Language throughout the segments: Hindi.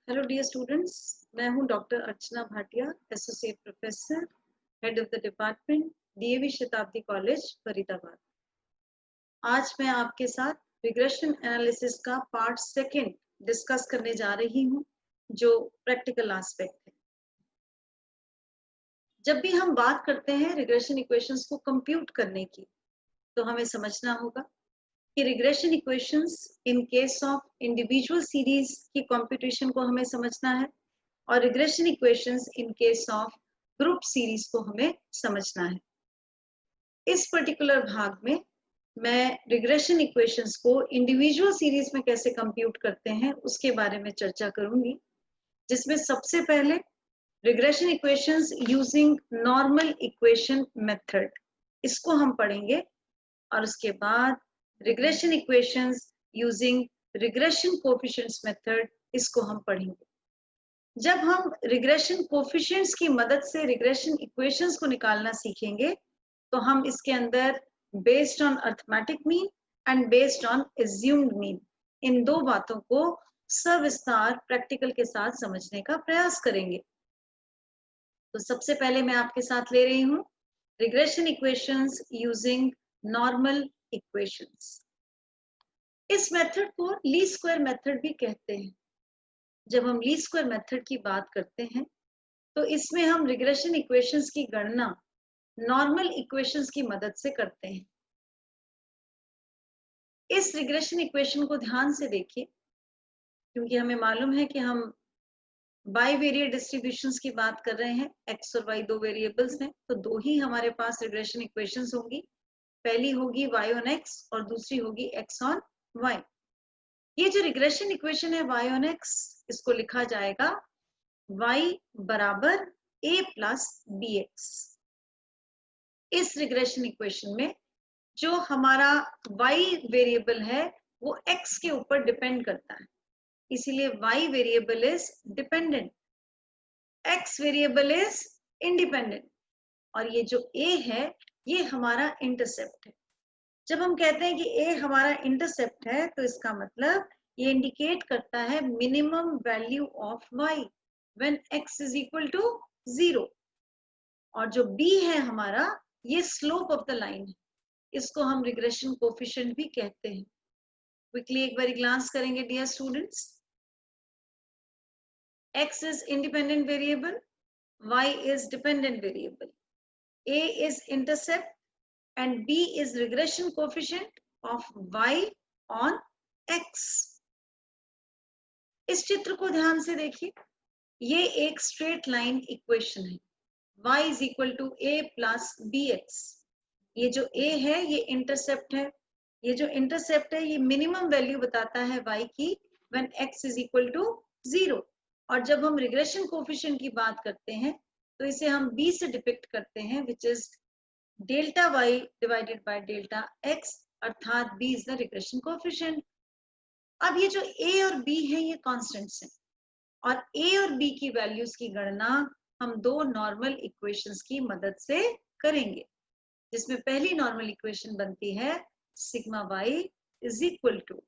हेलो डियर स्टूडेंट्स, मैं हूं doctor Archana Bhatia, associate professor, head of the department, DAV शताब्दी कॉलेज, फरीदाबाद। आज मैं आपके साथ रिग्रेशन एनालिसिस का पार्ट सेकंड डिस्कस करने जा रही हूं, जो प्रैक्टिकल एस्पेक्ट है। जब भी हम बात करते हैं रिग्रेशन इक्वेशंस को कंप्यूट करने की, तो हमें समझना होगा कि regression equations in case of individual series की कंप्यूटेशन को हमें समझना है और regression equations in case of group series को हमें समझना है। इस पर्टिकुलर भाग में मैं रिग्रेशन इक्वेशंस को इंडिविजुअल सीरीज में कैसे कंप्यूट करते हैं उसके बारे में चर्चा करूंगी, जिसमें सबसे पहले regression equations using normal equation method, इसको हम पढ़ेंगे, और उसके बाद regression equations using regression coefficients method, इसको हम पढ़ेंगे। जब हम रिग्रेशन कोएफिशिएंट्स की मदद से रिग्रेशन इक्वेशंस को निकालना सीखेंगे, तो हम इसके अंदर based on arithmetic mean and based on assumed mean, इन दो बातों को सविस्तार प्रैक्टिकल के साथ समझने का प्रयास करेंगे। तो सबसे पहले मैं आपके साथ ले रही हूं regression equations using normal equations. इस मेथड को लीस्ट स्क्वायर मेथड भी कहते हैं। जब हम लीस्ट स्क्वायर मेथड की बात करते हैं, तो इसमें हम रिग्रेशन इक्वेशंस की गणना नॉर्मल इक्वेशंस की मदद से करते हैं। इस रिग्रेशन इक्वेशन को ध्यान से देखिए, क्योंकि हमें मालूम है कि हम बाईवेरिएट डिस्ट्रीब्यूशंस की बात कर रहे हैं। एक्स और वाई दो वेरिएबल्स हैं, तो दो ही हमारे पास रिग्रेशन इक्वेशंस होंगी। पहली होगी y ऑन x और दूसरी होगी x ऑन y। ये जो रिग्रेशन इक्वेशन है y ऑन x, इसको लिखा जाएगा y बराबर a प्लस bx। इस रिग्रेशन इक्वेशन में जो हमारा y वेरिएबल है वो x के ऊपर डिपेंड करता है, इसीलिए y variable is dependent, x variable is independent, और ये जो a है ये हमारा इंटरसेप्ट है। जब हम कहते हैं कि a हमारा इंटरसेप्ट है, तो इसका मतलब ये इंडिकेट करता है minimum value of y when x is equal to 0। और जो b है हमारा, ये स्लोप ऑफ द लाइन है, इसको हम रिग्रेशन कोएफिशिएंट भी कहते हैं। क्विकली एक बार ग्लांस करेंगे dear students. x is independent variable, y is dependent variable, a is intercept and b is regression coefficient of y on x। इस चित्र को ध्यान से देखिए, ये एक स्ट्रेट लाइन इक्वेशन है, y is equal to a plus bx। ये जो a है ये इंटरसेप्ट है, ये जो इंटरसेप्ट है ये मिनिमम वैल्यू बताता है y की when x is equal to 0। और जब हम रिग्रेशन कोएफिशिएंट की बात करते हैं, तो इसे हम b से डिपिक्ट करते हैं, which is delta y divided by delta x, अर्थात b is the regression coefficient. अब ये जो a और b है ये कांस्टेंट्स हैं, और a और b की वैल्यूज की गणना हम दो नॉर्मल इक्वेशंस की मदद से करेंगे, जिसमें पहली नॉर्मल इक्वेशन बनती है sigma y is equal to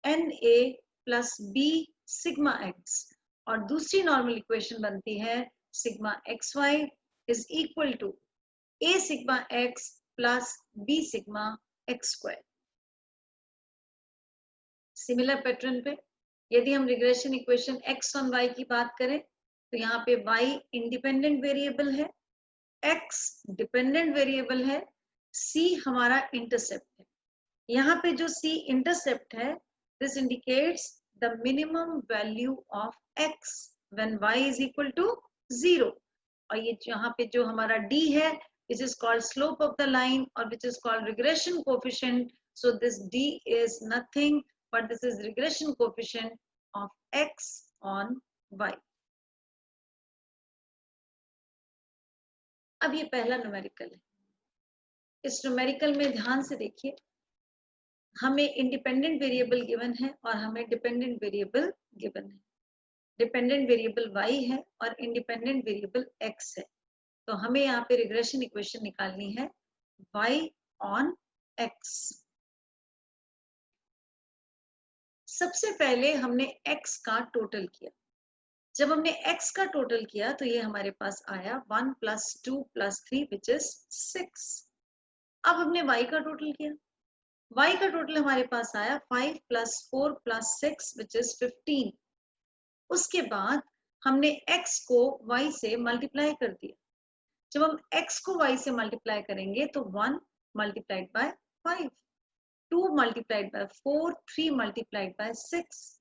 na plus b sigma x, और दूसरी नॉर्मल इक्वेशन बनती है sigma xy is equal to a sigma x plus b sigma x square. Similar pattern पे यदि हम regression equation x on y की बात करें, तो यहाँ पे y इंडिपेंडेंट वेरिएबल है, x डिपेंडेंट वेरिएबल है, c हमारा इंटरसेप्ट है। यहाँ पे जो c इंटरसेप्ट है, this indicates the minimum value of x when y is equal to 0। और ये यहाँ पे जो हमारा d है, which is called slope of the line or which is called regression coefficient. So this d is nothing but this is regression coefficient of x on y. अब ये पहला न्यूमेरिकल है। इस न्यूमेरिकल में ध्यान से देखिए, हमें इंडिपेंडेंट वेरिएबल गिवन है और हमें डिपेंडेंट वेरिएबल गिवन है। डिपेंडेंट वेरिएबल y है और इंडिपेंडेंट वेरिएबल x है, तो हमें यहाँ पे रिग्रेशन इक्वेशन निकालनी है y on x। सबसे पहले हमने x का टोटल किया, जब हमने x का टोटल किया तो ये हमारे पास आया 1 + 2 + 3 विच इज 6। अब हमने y का टोटल किया, y का टोटल हमारे पास आया 5 + 4 + 6 विच इज 15। उसके बाद हमने x को y से मल्टीप्लाई कर दिया। जब हम x को y से मल्टीप्लाई करेंगे तो 1 × 5, 2 × 4, 3 × 6।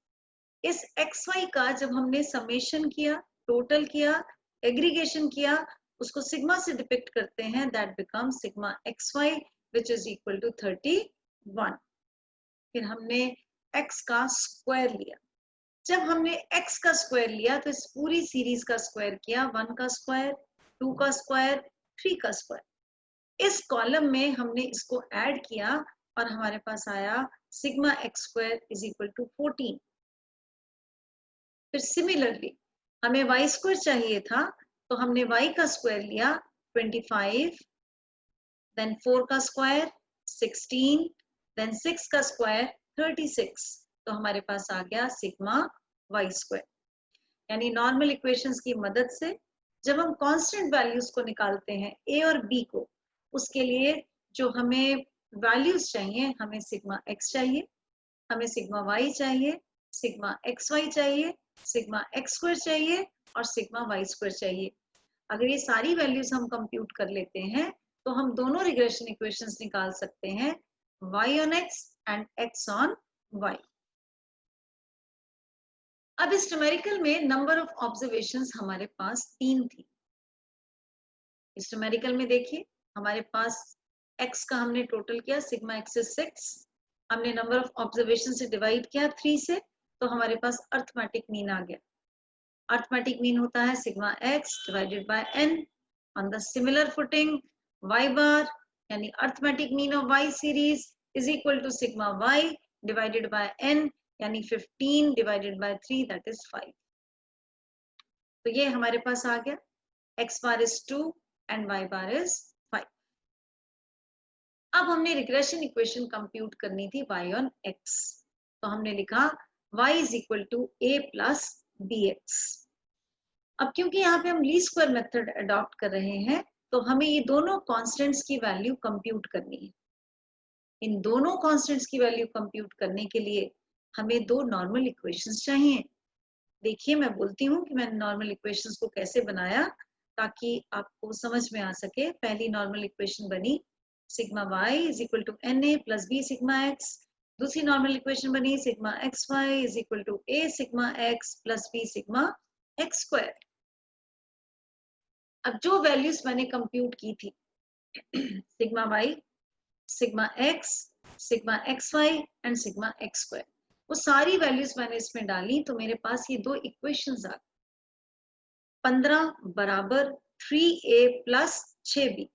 इस xy का जब हमने समेशन किया, टोटल किया, एग्रीगेशन किया, उसको सिग्मा से डिपिक्ट करते हैं, that become sigma xy which is equal to 31। फिर हमने x का स्क्वायर लिया। जब हमने x का स्क्वायर लिया तो इस पूरी सीरीज का स्क्वायर किया, 1 का स्क्वायर, 2 का स्क्वायर, 3 का स्क्वायर। इस कॉलम में हमने इसको ऐड किया और हमारे पास आया sigma x² is equal to 14। फिर सिमिलरली हमें y² चाहिए था तो हमने y का स्क्वायर लिया 25, देन 4 का स्क्वायर 16, देन 6 का स्क्वायर 36। तो हमारे पास आ गया सिग्मा y²। यानी नॉर्मल इक्वेशंस की मदद से जब हम कांस्टेंट वैल्यूज को निकालते हैं a और b को, उसके लिए जो हमें वैल्यूज चाहिए, हमें सिग्मा x चाहिए, हमें सिग्मा y चाहिए, सिग्मा xy चाहिए, सिग्मा x² चाहिए और सिग्मा y² चाहिए। अगर ये सारी वैल्यूज हम कंप्यूट कर लेते हैं तो हम दोनों रिग्रेशन इक्वेशंस निकाल सकते हैं, y on x and x on y। अब इस न्यूमेरिकल में नंबर ऑफ ऑब्जर्वेशंस हमारे पास 3 थी। इस न्यूमेरिकल में देखिए हमारे पास x का हमने टोटल किया, सिग्मा x इज 6, हमने नंबर ऑफ ऑब्जर्वेशन से डिवाइड किया 3 से, तो हमारे पास अर्थमेटिक मीन आ गया। अर्थमेटिक मीन होता है sigma x divided by n। On the similar footing y bar यानी arithmetic mean of y series is equal to sigma y divided by n, यानी 15 डिवाइडेड बाय 3 दैट इज 5। तो ये हमारे पास आ गया, x bar is 2 and y bar is 5। अब हमने रिग्रेशन इक्वेशन कंप्यूट करनी थी y on x, तो हमने लिखा y is equal to a plus bx। अब क्योंकि यहाँ पे हम लीस्ट स्क्वायर मेथड अडॉप्ट कर रहे हैं तो हमें ये दोनों कांस्टेंट्स की वैल्यू कंप्यूट करनी है। इन दोनों कांस्टेंट्स की वैल्यू कंप्यूट करने के लिए हमें दो नॉर्मल इक्वेशंस चाहिए। देखिए मैं बोलती हूँ कि मैंने नॉर्मल इक्वेशंस को कैसे बनाया ताकि आपको समझ में आ सके। पहली नॉर्मल इक्वेशन बनी sigma y is equal to na plus b sigma x। दूसरी नॉर्मल इक्वेशन बनी sigma xy is equal to a sigma x plus b sigma x²। अब जो वैल्यूज मैंने कंप्यूट की थी sigma y, sigma x, sigma xy and sigma x², वो सारी वैल्यूज मैंने इसमें डाली तो मेरे पास ये दो इक्वेशंस आ गई। 15 बराबर 3a plus 6b,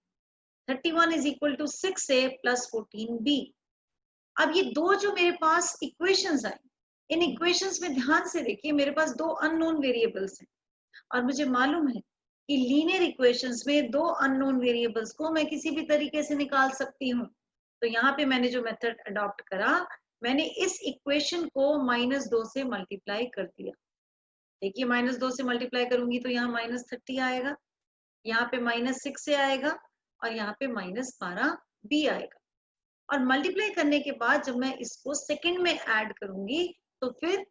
31 is equal to 6a plus 14b। अब ये दो जो मेरे पास इक्वेशंस आई, इन इक्वेशंस में ध्यान से देखिए मेरे पास दो अननोन वेरिएबल्स हैं और मुझे मालूम है कि लीनियर इक्वेशंस में दो अननोन वेरिएबल्स को मैं किसी भी तरीके से निकाल सकती हूँ। तो यहाँ पे मैंने जो मेथड अडॉप्ट करा, मैंने इस इक्वेशन को -2 से मल्टीप्लाई कर दिया। देखिए -2 से मल्टीप्लाई करूंगी तो यहाँ -30 आएगा, यहाँ पे -6 से आएगा और यहाँ पे -12b आएगा। और मल्टीप्लाई करने के बाद जब मैं इसको सेकंड में ऐड करूंगी तो फिर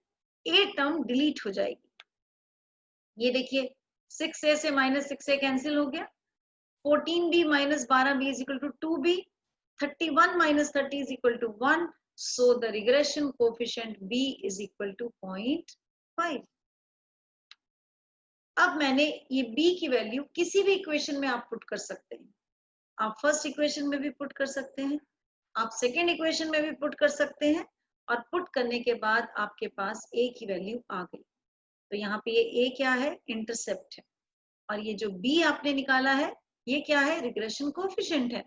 a टर्म डिलीट हो जाएगी। ये देखिए 6a से -6a कैंसिल हो गया, 14b - 12b is equal to 2b, 31 - 30 is equal to 1, so the regression coefficient b is equal to 0.5। अब मैंने ये b की वैल्यू किसी भी इक्वेशन में आप पुट कर सकते हैं। आप फर्स्ट इक्वेशन में भी पुट कर सकते हैं, आप सेकेंड इक्वेशन में भी पुट कर सकते हैं, और पुट करने के बाद आपके पास a की वैल्यू आ गई। तो यहाँ पे ये a क्या है, इंटरसेप्ट है, और ये जो b आपने निकाला है ये क्या है, रिग्रेशन कोएफिशिएंट है।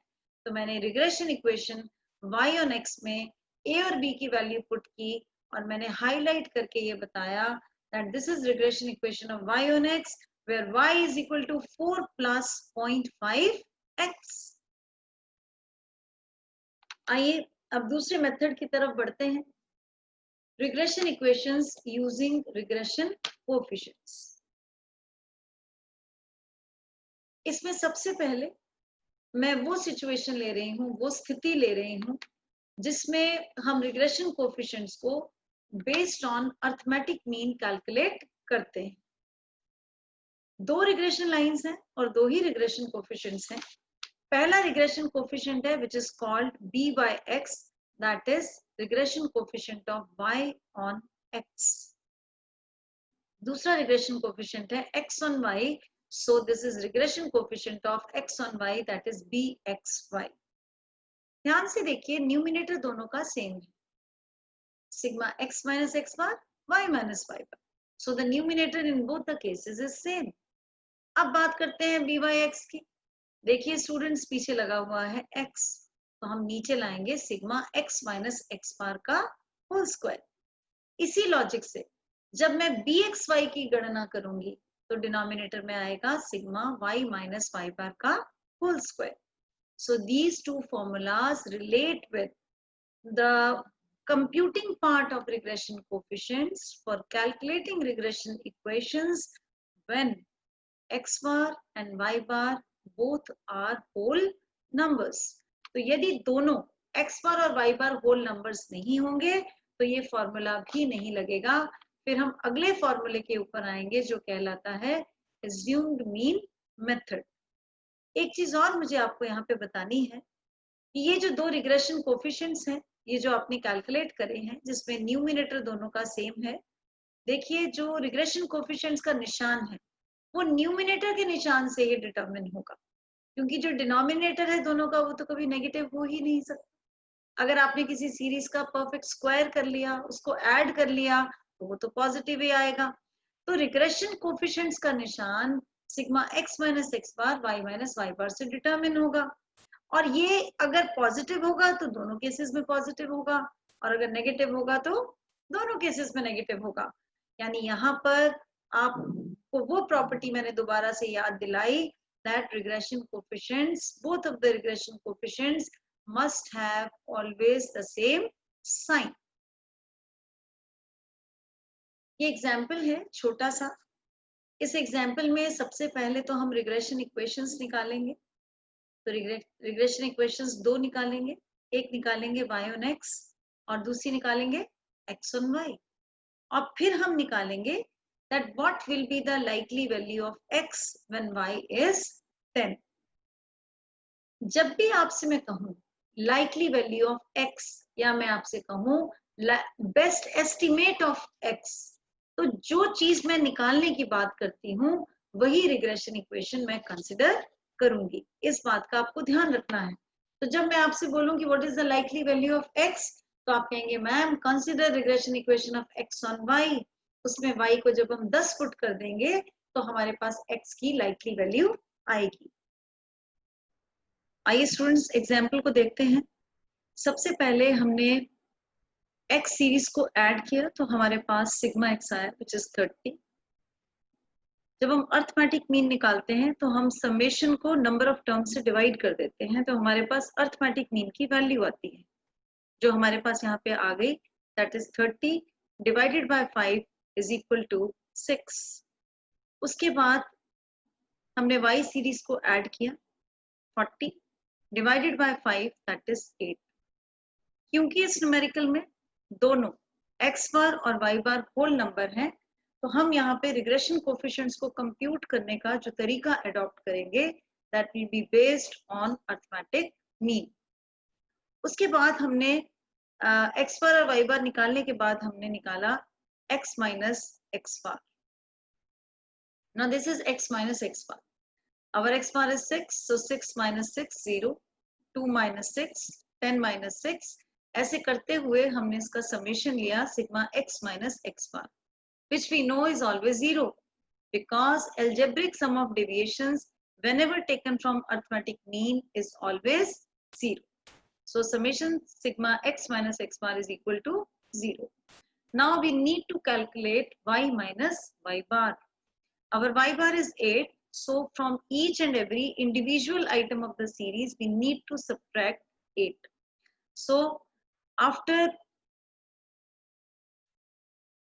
तो मैंने regression equation y on x में a और b की वैल्यू पुट की और मैंने हाईलाइट करके ये बताया that this is regression equation of y on x where y is equal to 4 plus 0.5x। आइए अब दूसरे मेथड की तरफ बढ़ते हैं, regression equations using regression coefficients. इसमें सबसे पहले मैं वो सिचुएशन ले रही हूँ, वो स्थिति ले रही हूँ जिसमें हम रिग्रेशन कोफिशिएंट्स को based on arithmetic mean calculate करते हैं। दो रिग्रेशन लाइंस हैं और दो ही रिग्रेशन कोफिशिएंट्स हैं। पहला रिग्रेशन कोफिशिएंट है which is called b by x, that is regression coefficient of y on x। दूसरा रिग्रेशन कोफिशिएंट है x on y, so this is regression coefficient of x on y, that is bxy। ध्यान से देखिए, न्यूमिनेटर दोनों का सेम है, sigma x minus x bar, y minus y bar, so the numerator in both the cases is same। अब बात करते हैं b by x की। देखिए स्टूडेंट्स, पीछे लगा हुआ है x, तो हम नीचे लाएंगे sigma x minus x bar का होल स्क्वायर। इसी लॉजिक से जब मैं bxy की गणना करूंगी तो डिनोमिनेटर में आएगा sigma y minus y bar का whole square. So these two formulas relate with the computing part of regression coefficients for calculating regression equations when x bar and y bar both are whole numbers। तो यदि दोनों x bar और y bar whole numbers नहीं होंगे तो ये फॉर्मूला भी नहीं लगेगा। फिर हम अगले फॉर्मूले के ऊपर आएंगे जो कहलाता है assumed mean method। एक चीज और मुझे आपको यहाँ पे बतानी है कि ये जो दो रिग्रेशन कोफिशिएंट्स हैं, ये जो आपने कैलकुलेट करे हैं जिसमें न्यूमिनेटर दोनों का सेम है, देखिए जो रिग्रेशन कोफिशिएंट्स का निशान है वो न्यूमिनेटर के निशान से ही डिटरमिन होगा, क्योंकि जो डिनोमिनेटर है दोनों का वो तो कभी नेगेटिव हो ही नहीं सकता। अगर आपने किसी सीरीज का परफेक्ट स्क्वायर कर लिया, उसको ऐड कर लिया, तो वो तो पॉजिटिव ही आएगा। तो रिग्रेशन कोफिशिएंट्स का निशान सिग्मा x माइनस एक्स बार y माइनस वाई बार से डिटरमिन होगा, और ये अगर पॉजिटिव होगा तो दोनों केसेस में पॉजिटिव होगा, और अगर नेगेटिव होगा तो दोनों केसेस में नेगेटिव होगा। यानी यहाँ पर आपको वो प्रॉपर्टी मैंने दोबारा से याद दिलाई, that regression coefficients, both of the regression coefficients must have always the same sign। ये एग्जाम्पल है छोटा सा। इस एग्जाम्पल में सबसे पहले तो हम रिग्रेशन इक्वेशंस निकालेंगे। तो रिग्रेशन इक्वेशंस दो निकालेंगे, एक निकालेंगे y on x और दूसरी निकालेंगे x on y, और फिर हम निकालेंगे that what will be the likely value of x when y is 10। जब भी आपसे मैं कहूं likely value of x या मैं आपसे कहूं best estimate of x, तो जो चीज मैं निकालने की बात करती हूँ वही रिग्रेशन इक्वेशन मैं कंसिडर करूंगी। इस बात का आपको ध्यान रखना है। तो जब मैं आपसे बोलूंगी what is the likely value of x, तो आप कहेंगे ma'am consider regression equation of x on y। उसमें y को जब हम 10 पुट कर देंगे तो हमारे पास x की लाइकली वैल्यू आएगी। आइए स्टूडेंट्स एग्जाम्पल को देखते हैं। सबसे पहले हमने x सीरीज को ऐड किया तो हमारे पास सिग्मा x आया विच इज 30। जब हम अर्थमेटिक मीन निकालते हैं तो हम समेशन को नंबर ऑफ टर्म्स से डिवाइड कर देते हैं, तो हमारे पास अर्थमेटिक मीन की वैल्यू आती है जो हमारे पास यहाँ पे आ गई, that is 30 divided by 5 is equal to 6। उसके बाद हमने y सीरीज को ऐड किया, 40 डिवाइडेड बाय 5 दैट इज 8। क्योंकि इस न्यूमेरिकल में दोनों x बार और y बार होल नंबर हैं, तो हम यहाँ पे रिग्रेशन कोफिशिएंट्स को कंप्यूट करने का जो तरीका अडॉप्ट करेंगे that will be based on arithmetic mean. उसके बाद हमने x बार और y बार निकालने के बाद हमने निकाला x minus x bar. Now this is x minus x bar. our x bar is 6, so 6 minus 6 0, 2 minus 6 10 minus 6। ऐसे करते हुए हमने इसका समेशन लिया sigma x minus x bar, which we know is always 0 because algebraic sum of deviations whenever taken from arithmetic mean is always 0. So summation sigma x minus x bar is equal to 0. Now we need to calculate y minus y bar. Our y bar is 8. So from each and every individual item of the series, we need to subtract 8. So after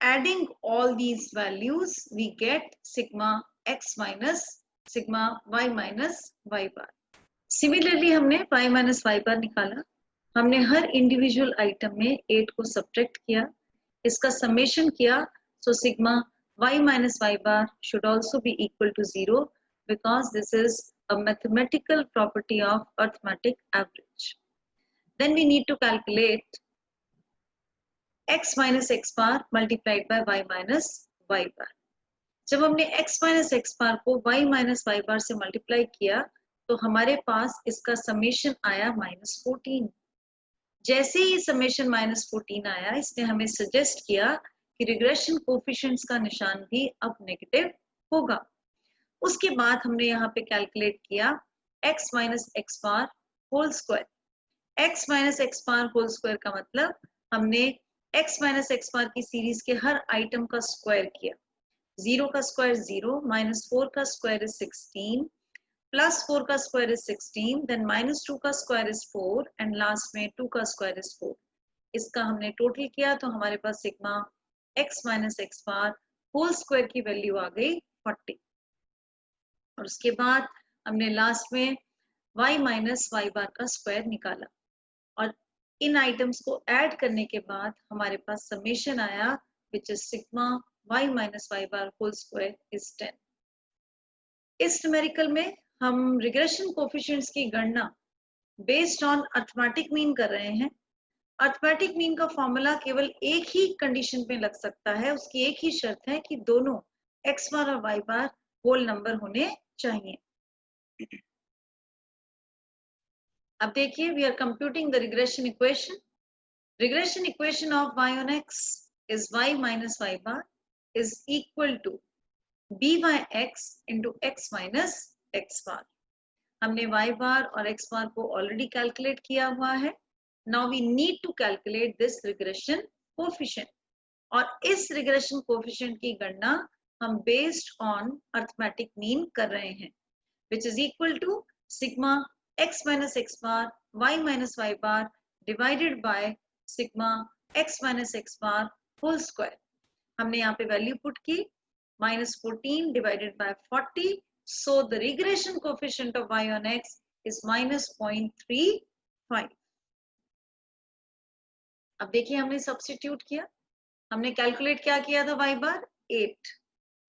adding all these values, we get sigma x minus sigma y minus y bar. Similarly हमने y माइनस y बार निकाला। हमने हर इंडिविजुअल आइटम में 8 को सब्ट्रैक्ट किया, इसका समेशन किया, so sigma y minus y bar should also be equal to 0 because this is a mathematical property of arithmetic average. Then we need to calculate x minus x bar multiplied by y minus y bar. जब हमने x minus x bar को y minus y bar से मल्टीप्लाई किया तो हमारे पास इसका समेशन आया -14। जैसे ही समेशन -14 आया, इसने हमें सजेस्ट किया कि रिग्रेशन कोफिशिएंट्स का निशान भी अब नेगेटिव होगा। उसके बाद हमने यहाँ पे कैलकुलेट किया x minus x bar whole square. x minus x bar whole square का मतलब हमने x माइनस एक्स बार की सीरीज के हर आइटम का स्क्वायर किया। 0 का स्क्वायर 0, -4 का स्क्वायर इज 16, +4 का स्क्वायर इज 16, देन -2 का स्क्वायर इज 4 एंड लास्ट में 2 का स्क्वायर इज 4। इसका हमने टोटल किया तो हमारे पास sigma x minus x bar whole square की वैल्यू आ गई 40। और उसके बाद हमने लास्ट में y माइनस वाई बार का स्क्वायर निकाला और इन आइटम्स को ऐड करने के बाद हमारे पास समेशन आया which is sigma y minus y bar whole square is 10। इस न्यूमेरिकल में हम रिग्रेशन कोफिशिएंट्स की गणना बेस्ड ऑन अरिथमेटिक मीन कर रहे हैं। अरिथमेटिक मीन का फॉर्मूला केवल एक ही कंडीशन पे लग सकता है, उसकी एक ही शर्त है कि दोनों x बार और y बार होल नंबर होने चाहिए। अब देखिए, we are computing the regression equation. Regression equation of y on x is y minus y bar is equal to by(x) into x minus x bar। हमने y बार और x बार को ऑलरेडी कैलकुलेट किया हुआ है। Now we need to calculate this regression coefficient और इस regression coefficient की गणना हम based on arithmetic mean कर रहे हैं, which is equal to sigma x minus x bar y minus y bar divided by sigma x minus x bar whole square। हमने यहाँ पे वैल्यू पुट की -14 divided by 40, so the regression coefficient of y on x is -0.35। अब देखिए, हमने सब्स्टिट्यूट किया। हमने कैलकुलेट क्या किया था y बार 8,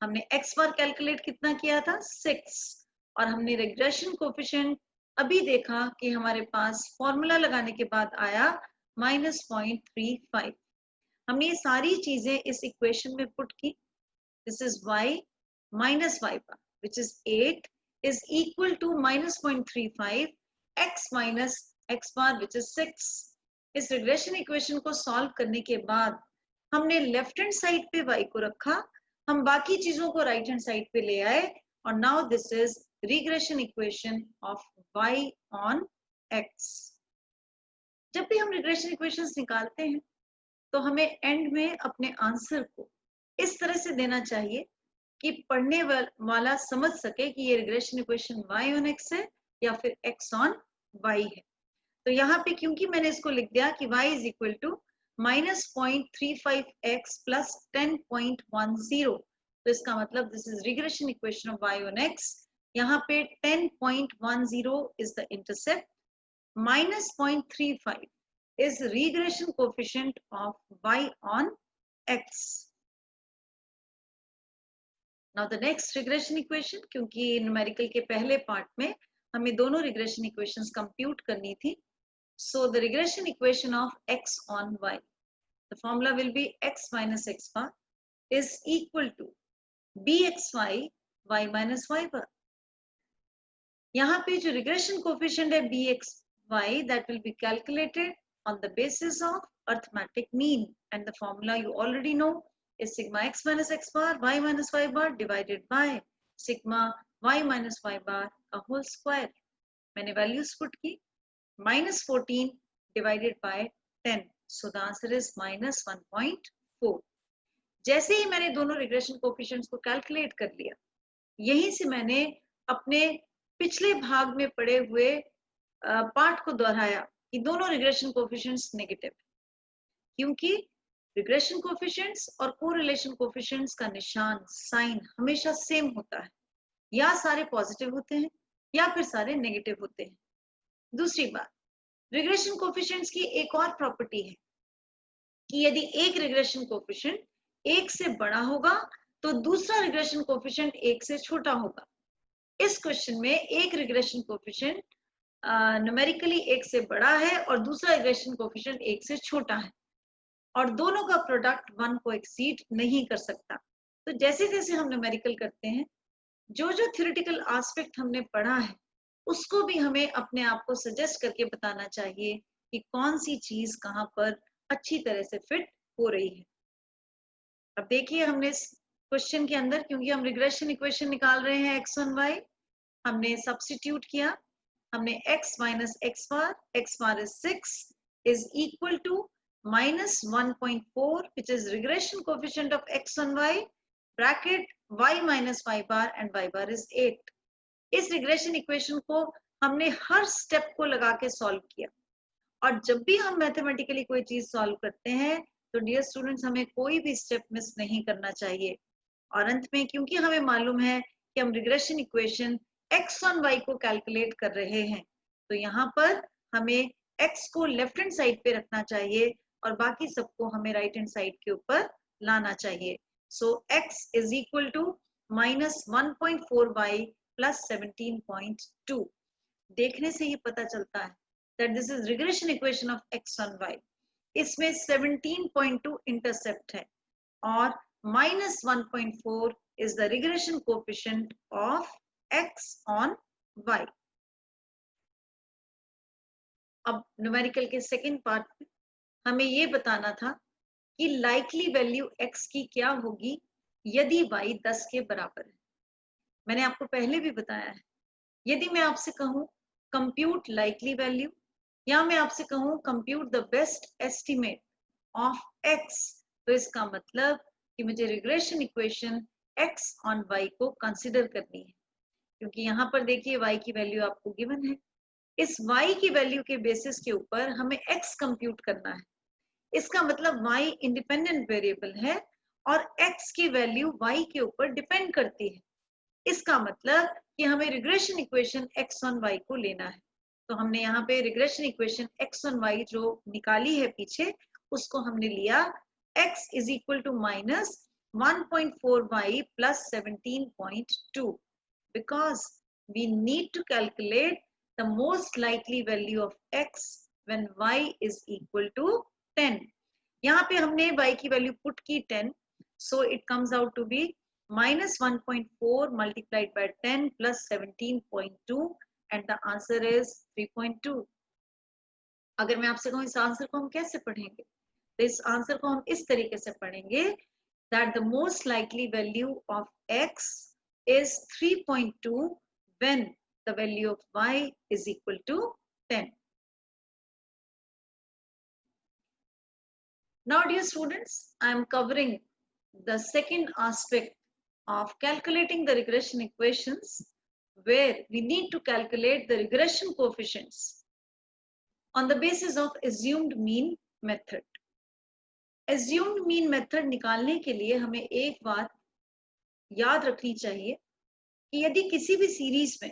हमने x बार कैलकुलेट कितना किया था 6 और हमने रिग्रेशन कोफिशिएंट अभी देखा कि हमारे पास फॉर्मूला लगाने के बाद आया -0.35। हमने ये सारी चीजें इस इक्वेशन में पुट की। This is y minus y bar which is 8 is equal to -0.35 x minus x bar which is 6। इस रिग्रेशन इक्वेशन को सॉल्व करने के बाद हमने लेफ्ट हैंड साइड पे y को रखा, हम बाकी चीजों को राइट हैंड साइड पे ले आए और now this is regression equation of y on x। जब भी हम रिग्रेशन इक्वेशंस निकालते हैं तो हमें एंड में अपने आंसर को इस तरह से देना चाहिए कि पढ़ने वाला समझ सके कि ये regression equation y on x है या फिर x on y है। तो यहाँ पे क्योंकि मैंने इसको लिख दिया कि y is equal to -0.35x plus 10.10, तो इसका मतलब this is regression equation of y on x। यहाँ पे 10.10 is the intercept, -0.35 is regression coefficient of y on x। Now the next regression equation, क्योंकि न्यूमेरिकल के पहले पार्ट में हमें दोनों रिग्रेशन इक्वेशंस कंप्यूट करनी थी। So the regression equation of x on y, the formula will be x minus x bar is equal to bxy y minus y bar। यहाँ पे जो regression coefficient है bxy, that will be calculated on the basis of arithmetic mean and the formula you already know is sigma x minus x bar y minus y bar divided by sigma y minus y bar का whole square। मैंने values put की, -14 divided by 10, so the answer is -1.4। जैसे ही मैंने दोनों रिग्रेशन कोफिशिएंट्स को कैलकुलेट कर लिया, यहीं से मैंने अपने पिछले भाग में पढ़े हुए पार्ट को दोहराया कि दोनों रिग्रेशन कोफिशिएंट्स नेगेटिव, क्योंकि रिग्रेशन कोफिशिएंट्स और कोरिलेशन कोफिशिएंट्स का निशान साइन हमेशा सेम होता है। या सारे पॉजिटिव होते हैं या फिर सारे नेगेटिव होते हैं। दूसरी बात, रिग्रेशन कोफिशिएंट्स की एक और प्रॉपर्टी है कि यदि एक रिग्रेशन कोफिशिएंट 1 से बड़ा होगा तो दूसरा रिग्रेशन कोफिशिएंट 1 से छोटा होगा। इस क्वेश्चन में एक रिग्रेशन कोफिशिएंट न्यूमेरिकली 1 से बड़ा है और दूसरा रिग्रेशन कोफिशिएंट 1 से छोटा है और दोनों का प्रोडक्ट 1 को एक्सीड नहीं कर सकता। तो जैसे जैसे हम न्यूमेरिकल करते हैं, जो जो थ्योरेटिकल एस्पेक्ट हमने पढ़ा है उसको भी हमें अपने आप को सजेस्ट करके बताना चाहिए कि कौन सी चीज कहाँ पर अच्छी तरह से फिट हो रही है। अब देखिए, हमने इस क्वेश्चन के अंदर, क्योंकि हम रिग्रेशन इक्वेशन निकाल रहे हैं x1 y, हमने सब्स्टिट्यूट किया। हमने x minus x bar is 6 is equal to minus 1.4 which is regression coefficient of x1 y bracket y minus y bar and y bar is 8। इस रिग्रेशन इक्वेशन को हमने हर स्टेप को लगा के सॉल्व किया और जब भी हम मैथमेटिकली कोई चीज सॉल्व करते हैं तो डियर स्टूडेंट्स हमें कोई भी स्टेप मिस नहीं करना चाहिए। और अंत में, क्योंकि हमें मालूम है कि हम रिग्रेशन इक्वेशन x1 y को कैलकुलेट कर रहे हैं, तो यहाँ पर हमें x को लेफ्ट हैंड साइड पे रखना चाहिए और बाकी सबको हमें राइट हैंड साइड के ऊपर लाना चाहिए। So x is equal to minus 1.4y plus 17.2। देखने से ये पता चलता है that this is regression equation of x on y। इसमें 17.2 इंटरसेप्ट है और minus 1.4 is the regression coefficient of x on y। अब न्यूमेरिकल के सेकेंड पार्ट में हमें ये बताना था कि लाइकली वैल्यू x की क्या होगी यदि y 10 के बराबर है। मैंने आपको पहले भी बताया है, यदि मैं आपसे कहूं कंप्यूट लाइकली वैल्यू या मैं आपसे कहूं compute the best estimate of x, तो इसका मतलब कि मुझे regression equation x on y को कंसिडर करनी है, क्योंकि यहाँ पर देखिए y की वैल्यू आपको गिवन है। इस y की वैल्यू के बेसिस के ऊपर हमें x कंप्यूट करना है। इसका मतलब y इंडिपेंडेंट वेरिएबल है और x की वैल्यू y के ऊपर डिपेंड करती है। इसका मतलब कि हमें regression equation x on y को लेना है। तो हमने यहाँ पे regression equation x on y जो निकाली है पीछे, उसको हमने लिया x is equal to minus 1.4y plus 17.2 because we need to calculate the most likely value of x when y is equal to 10। यहाँ पे हमने y की वैल्यू पुट की 10, so it comes out to be minus 1.4 multiplied by 10 plus 17.2 and the answer is 3.2। अगर मैं आपसे कहूँ इस आंसर को हम कैसे पढ़ेंगे, तो इस आंसर को हम इस तरीके से पढ़ेंगे that the most likely value of x is 3.2 when the value of y is equal to 10। Now dear students, I am covering the second aspect of calculating the regression equations where we need to calculate the regression coefficients on the basis of assumed mean method। assumed mean method निकालने के लिए हमें एक बात याद रखनी चाहिए कि यदि किसी भी सीरीज में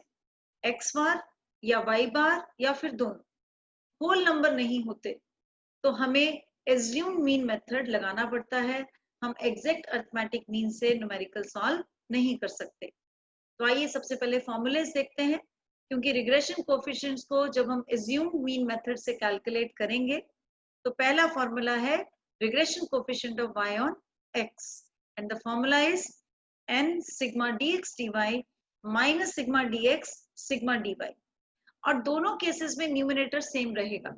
x बार या y बार या फिर दोनों होल नंबर नहीं होते तो हमें assumed mean method लगाना पड़ता है। हम एग्जैक्ट अरिथमेटिक मीन से न्यूमेरिकल सॉल्व नहीं कर सकते। तो आइए सबसे पहले फॉर्मूलेस देखते हैं, क्योंकि रिग्रेशन कोएफिशिएंट्स को जब हम assumed mean मेथड से कैलकुलेट करेंगे तो पहला फॉर्मूला है regression coefficient of y on x and the formula is n sigma dx dy minus sigma dx sigma dy। और दोनों केसेस में न्यूमरेटर सेम रहेगा,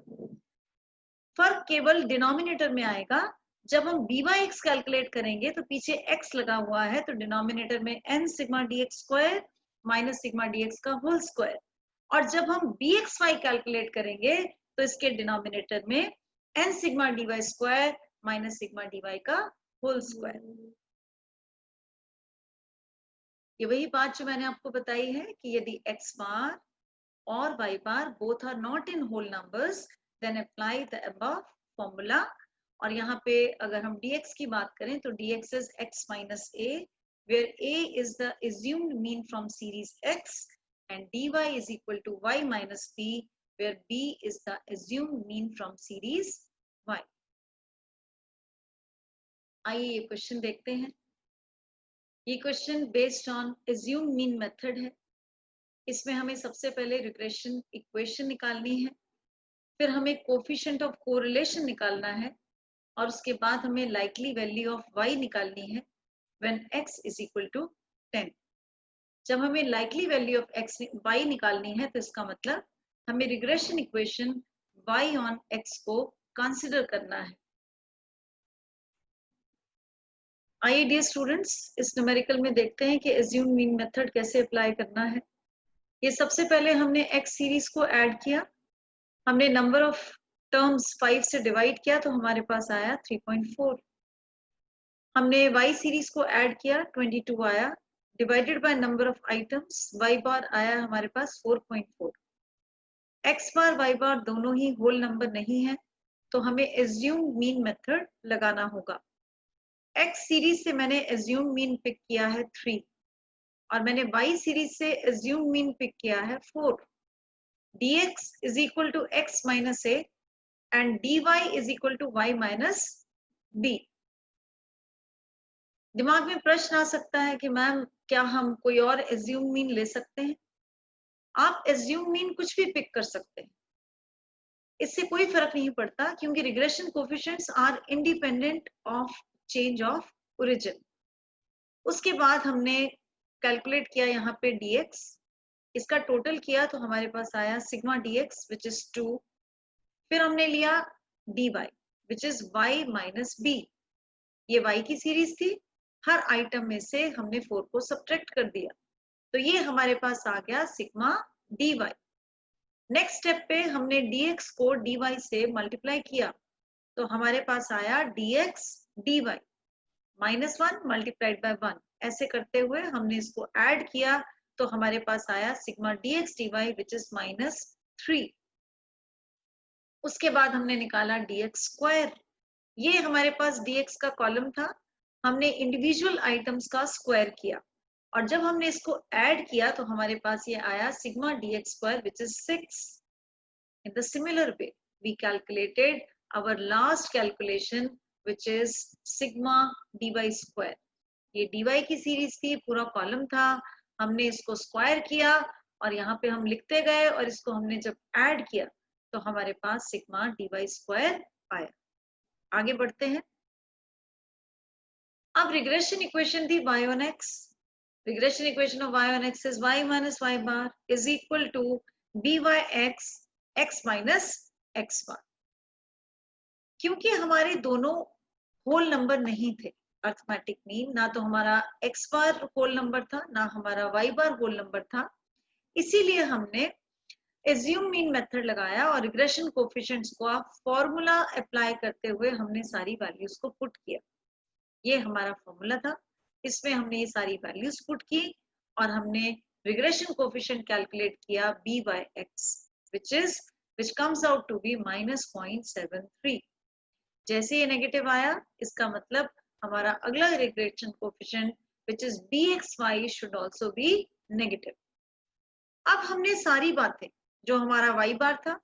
फर्क केवल डिनोमिनेटर में आएगा। जब हम by(x) कैलकुलेट करेंगे तो पीछे x लगा हुआ है, तो डिनोमिनेटर में n sigma dx square minus sigma dx का होल स्क्वायर, और जब हम bxy कैलकुलेट करेंगे तो इसके डिनोमिनेटर में n sigma dy square minus sigma dy का होल स्क्वायर। ये वही बात जो मैंने आपको बताई है कि यदि x बार और y bar both are not in whole numbers then apply the above formula. और यहाँ पे अगर हम dx की बात करें तो dx is x minus a where a is the assumed mean from series X and dy is equal to y minus b, where b is the assumed mean from series Y. आइए ये क्वेश्चन देखते हैं। ये question based on assumed mean method है। इसमें हमें सबसे पहले रिग्रेशन इक्वेशन निकालनी है, फिर हमें कोफिशिएंट ऑफ कोरिलेशन निकालना है और उसके बाद हमें लाइकली वैल्यू ऑफ y निकालनी है when x is equal to 10। जब हमें लाइकली वैल्यू ऑफ y निकालनी है तो इसका मतलब हमें regression equation y on x को कंसीडर करना है। आइए डियर स्टूडेंट्स, इस न्यूमेरिकल में देखते हैं कि एज्यूम मीन मेथड कैसे अप्लाई करना है। ये सबसे पहले हमने x सीरीज को ऐड किया, हमने नंबर ऑफ टर्म्स 5 से डिवाइड किया तो हमारे पास आया 3.4। हमने y सीरीज को ऐड किया, 22 आया, divided by number of items y बार आया हमारे पास 4.4। x बार y बार दोनों ही होल नंबर नहीं है तो हमें एज्यूम मीन मेथड लगाना होगा। x सीरीज से मैंने एज्यूम मीन पिक किया है 3 और मैंने y सीरीज से एज्यूम मीन पिक किया है 4। dx is equal to x minus a and dy is equal to y minus b। दिमाग में प्रश्न आ सकता है कि मैम क्या हम कोई और एज्यूम मीन ले सकते हैं? आप एज्यूम मीन कुछ भी पिक कर सकते हैं, इससे कोई फर्क नहीं पड़ता क्योंकि regression coefficients are independent of change of origin. उसके बाद हमने कैलकुलेट किया यहाँ पे dx, इसका टोटल किया तो हमारे पास आया सिग्मा dx विच इज 2। फिर हमने लिया dy which is y minus b। ये y की सीरीज थी, हर आइटम में से हमने 4 को सब्ट्रैक्ट कर दिया तो ये हमारे पास आ गया सिग्मा dy। नेक्स्ट स्टेप पे हमने dx को dy से मल्टीप्लाई किया तो हमारे पास आया dx dy -1 मल्टीप्लाइड बाय 1। ऐसे करते हुए हमने इसको ऐड किया तो हमारे पास आया sigma dx dy which is -3। उसके बाद हमने निकाला dx स्क्वायर। ये हमारे पास dx का कॉलम था, हमने इंडिविजुअल आइटम्स का स्क्वायर किया और जब हमने इसको ऐड किया तो हमारे पास ये आया sigma dx square which is 6। In the similar way we calculated our last calculation which is sigma dy square। ये dy की सीरीज थी, पूरा कॉलम था, हमने इसको स्क्वायर किया और यहाँ पे हम लिखते गए और इसको हमने जब ऐड किया तो हमारे पास सिग्मा dy स्क्वायर आया। आगे बढ़ते हैं। अब रिग्रेशन इक्वेशन थी y on x। Regression equation of y on x is y minus y bar is equal to byx x minus x bar। क्योंकि हमारे दोनों होल नंबर नहीं थे अर्थमेटिक मीन, ना तो हमारा x बार होल नंबर था ना हमारा y बार होल नंबर था, इसीलिए हमने एज्यूम मीन मेथड लगाया और रिग्रेशन कोफिशिएंट्स को फॉर्मूला अप्लाई करते हुए हमने सारी वैल्यूज को पुट किया। ये हमारा फॉर्मूला था, इसमें हमने ये सारी वैल्यूज पुट की और हमने रिग्रेशन कोफिशिएंट कैलकुलेट किया b/x which comes out to be -0.73। जैसे ये नेगेटिव आया इसका मतलब हमारा अगला regression coefficient which is bxy should also be negative। अब हमने सारी बातें, जो हमारा y बार था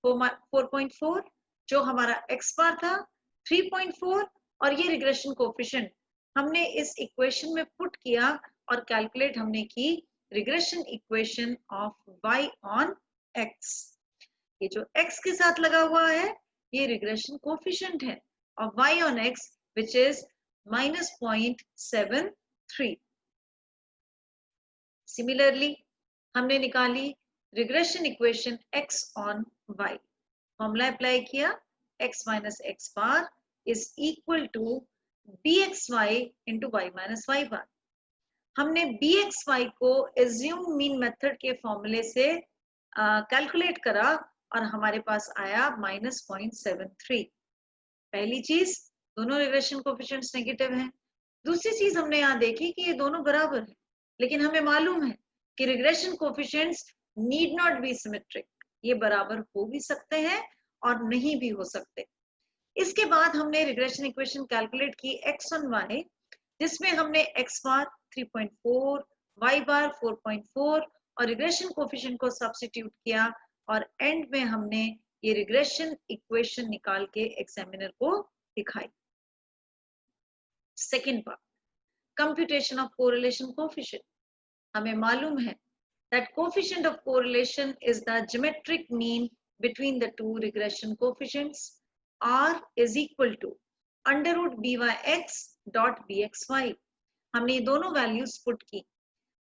4.4, जो हमारा x बार था 3.4 और ये रिग्रेशन कोफिशिएंट हमने इस इक्वेशन में पुट किया और कैलकुलेट हमने की regression equation of y on x। ये जो x के साथ लगा हुआ है ये रिग्रेशन कोफिशिएंट है और y on x which is -0.73। Similarly हमने निकाली regression equation x on y। Formula apply किया x minus x bar is equal to bxy into y minus y bar। हमने bxy को assume mean मेथड के फॉर्मूले से कैलकुलेट करा और हमारे पास आया -0.73। पहली चीज, दोनों रिग्रेशन कोफिशिएंट्स नेगेटिव हैं। दूसरी चीज हमने यहाँ देखी कि ये दोनों बराबर है, लेकिन हमें मालूम है कि regression coefficients need not be symmetric, ये बराबर हो भी सकते हैं और नहीं भी हो सकते। इसके बाद हमने रिग्रेशन इक्वेशन कैलकुलेट की x on y जिसमें हमने x बार 3.4, y बार 4.4 और रिग्रेशन कोफिशिएंट को सब्स्टिट्यूट किया और एंड में हमने ये रिग्रेशन इक्वेशन निकाल के एग्जामिनर को दिखाई। Second part, computation of correlation coefficient. हमें मालूम है that coefficient of correlation is the geometric mean between the two regression coefficients. R is equal to under root byx dot bxy. हमने ये दोनों वैल्यूज पुट की,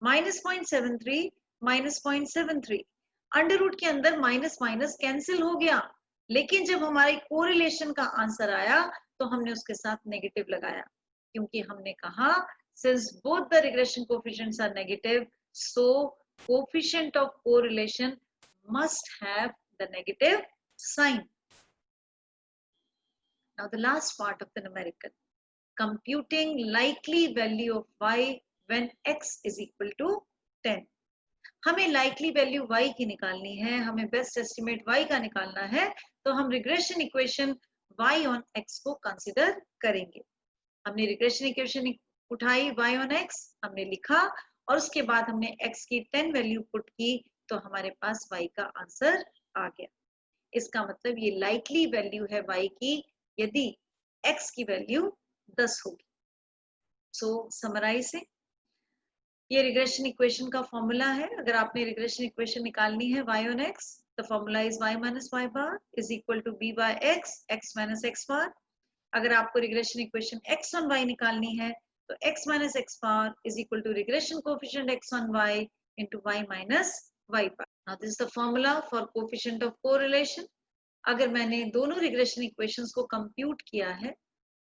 -0.73 -0.73, अंडर रूट के अंदर माइनस माइनस कैंसिल हो गया, लेकिन जब हमारे कोरिलेशन का आंसर आया तो हमने उसके साथ नेगेटिव लगाया, क्योंकि हमने कहा since both the regression coefficients are negative, so coefficient of correlation must have the negative sign. Now the last part of the numerical, computing likely value of y when x is equal to 10. हमें likely value y की निकालनी है, हमें best estimate y का निकालना है, तो हम regression equation y on x को consider करेंगे। हमने regression equation उठाई y on x, हमने लिखा और उसके बाद हमने x की 10 वैल्यू पुट की, तो हमारे पास y का आंसर आ गया। इसका मतलब ये लाइकली वैल्यू है y की यदि x की वैल्यू 10 होगी। सो समराइज से ये रिग्रेशन इक्वेशन का फॉर्मूला है। अगर आपने रिग्रेशन इक्वेशन निकालनी है y on x, the formula is y minus y bar is equal to b by x, x minus x bar। अगर आपको regression equation x on y निकालनी है तो x minus x bar is equal to regression coefficient x on y into y minus y bar. Now this is the formula for coefficient of correlation. अगर मैंने दोनों रिग्रेशन इक्वेशंस को कंप्यूट किया है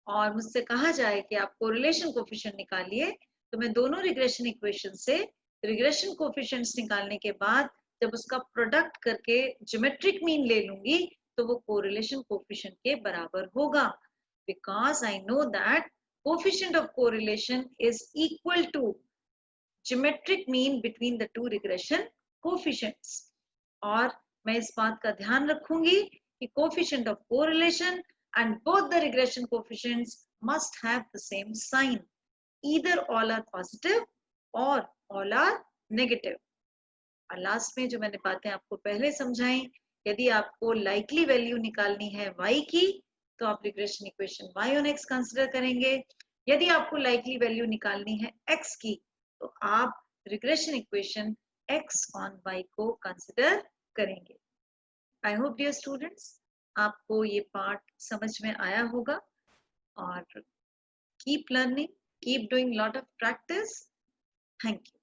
और मुझसे कहा जाए कि आप कोरिलेशन कोफिशिएंट निकालिए, तो मैं दोनों रिग्रेशन इक्वेशन से रिग्रेशन कोफिशिएंट्स निकालने के बाद जब उसका प्रोडक्ट करके ज्योमेट्रिक मीन ले लूंगी तो वो कोरिलेशन कोफिशिएंट के बराबर होगा, because I know that coefficient of correlation is equal to geometric mean between the two regression coefficients. और मैं इस बात का ध्यान रखूंगी कि coefficient of correlation and both the regression coefficients must have the same sign, either all are positive or all are negative. और लास्ट में जो मैंने बातें आपको पहले समझाई, यदि आपको लाइकली वैल्यू निकालनी है y की तो आप regression equation y on x consider करेंगे, यदि आपको लाइकली वैल्यू निकालनी है x की तो आप regression equation x on y को कंसीडर करेंगे। आई होप डियर स्टूडेंट्स आपको ये पार्ट समझ में आया होगा और keep learning, keep doing lot of practice. Thank you.